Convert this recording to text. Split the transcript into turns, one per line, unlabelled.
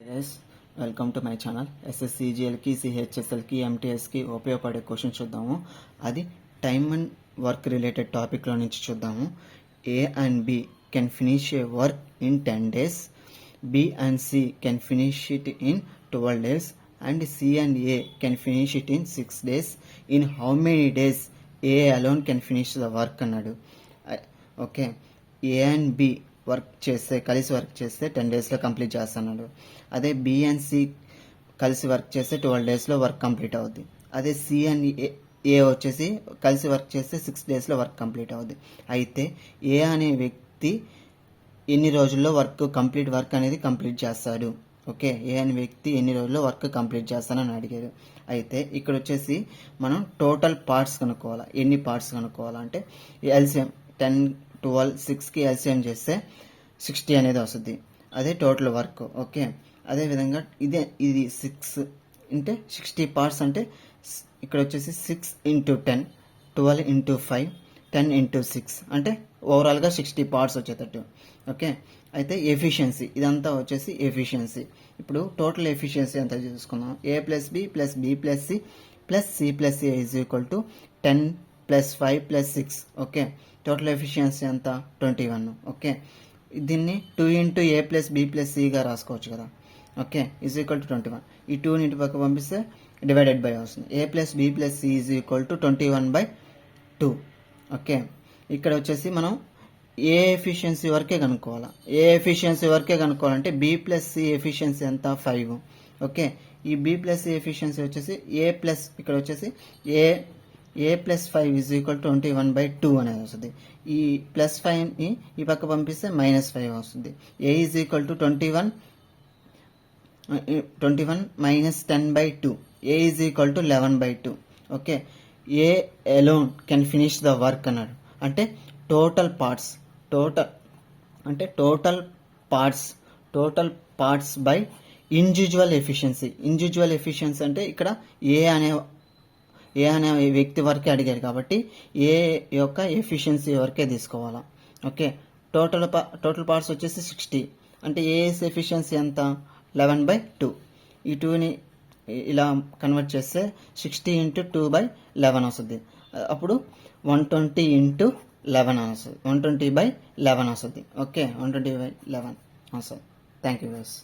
Guys, welcome to my channel. ఎస్ఎస్సిజిఎల్కి, సిహెచ్ఎస్ఎల్కి, ఎంటీఎస్కి ఉపయోగపడే క్వశ్చన్ చూద్దాము. అది టైమ్ అండ్ వర్క్ రిలేటెడ్ టాపిక్లో నుంచి చూద్దాము. A and B can finish a work in 10 days, B and C can finish it in 12 days, and C and A can finish it in 6 days. In how many days A alone can finish the work అన్నాడు. Okay, A and B కలిసి work చేస్తే 10 daysలో complete చేస్తున్నాడు. అదే B and C కలిసి work చేస్తే 12 daysలో work complete అవుద్ది. అదే సి అండ్ ఏ వచ్చేసి కలిసి వర్క్ చేస్తే 6 daysలో వర్క్ కంప్లీట్ అవుద్ది. అయితే ఏ అనే వ్యక్తి ఎన్ని రోజుల్లో కంప్లీట్ వర్క్ అనేది కంప్లీట్ చేస్తాడు? ఓకే, ఏ అనే వ్యక్తి ఎన్ని రోజుల్లో వర్క్ కంప్లీట్ చేస్తానని అడిగారు. అయితే ఇక్కడ వచ్చేసి మనం టోటల్ పార్ట్స్ కనుక్కోవాలి. ఎన్ని పార్ట్స్ కనుక్కోవాలంటే ఎల్సిఎం 10, 12, 6కి ఎల్సిఎం చేస్తే 60 అనేది వస్తుంది. అదే టోటల్ వర్క్. ఓకే, అదేవిధంగా ఇది 6 అంటే 60 పార్ట్స్ అంటే ఇక్కడ వచ్చేసి 6 into 10, 12 into 5, 10 into 6 అంటే ఓవరాల్గా 60 పార్ట్స్ వచ్చేటట్టు. ఓకే, అయితే ఎఫిషియన్సీ ఇదంతా వచ్చేసి ఎఫిషియన్సీ. ఇప్పుడు టోటల్ ఎఫిషియన్సీ ఎంత చూసుకుందాం. A plus B plus B plus C plus C plus A is equal to 10 plus 5 plus 6. Okay, total efficiency ఎంత? 21. ఓకే, దీన్ని 2 into A plus B plus సిగా రాసుకోవచ్చు కదా. Okay, is equal to 21. ఈ 2ని ఇంటి పక్క పంపిస్తే డివైడెడ్ బై వస్తుంది. A plus B plus C is equal to 21/2. Okay, ఇక్కడ వచ్చేసి మనం ఏ ఎఫిషియన్సీ వరకే కనుక్కోవాలి. ఏ ఎఫిషియన్సీ వరకే కనుక్కోవాలంటే బి ప్లస్ సి ఎఫిషియన్సీ ఎంత? 5. ఓకే, ఈ బి ప్లస్ సి ఎఫిషియన్సీ వచ్చేసి ఇక్కడ వచ్చేసి ఏ ప్లస్ 5 ఈజ్ ఈక్వల్ 21/2 అనేది వస్తుంది. ఈ ప్లస్ 5ని ఈ పక్క పంపిస్తే -5 వస్తుంది. A is equal to 21 minus 10/2. A is equal to 11/2. Okay, A alone can finish the work అన్నాడు. అంటే total parts by individual efficiency. Individual efficiency అంటే ఇక్కడ ఏ అనే వ్యక్తి వరకే అడిగారు కాబట్టి ఏ యొక్క ఎఫిషియన్సీ వరకే తీసుకోవాలా. ఓకే, టోటల్ పార్ట్స్ వచ్చేసి 60 అంటే ఏఎస్ ఎఫిషియన్సీ ఎంత? 11/2. ఈ 2ని ఇలా కన్వర్ట్ చేస్తే 60 into 2/11 వస్తుంది. అప్పుడు 120 into 11 వస్తుంది. 120/11 వస్తుంది. ఓకే, 120/11 వస్తుంది. Thank you guys.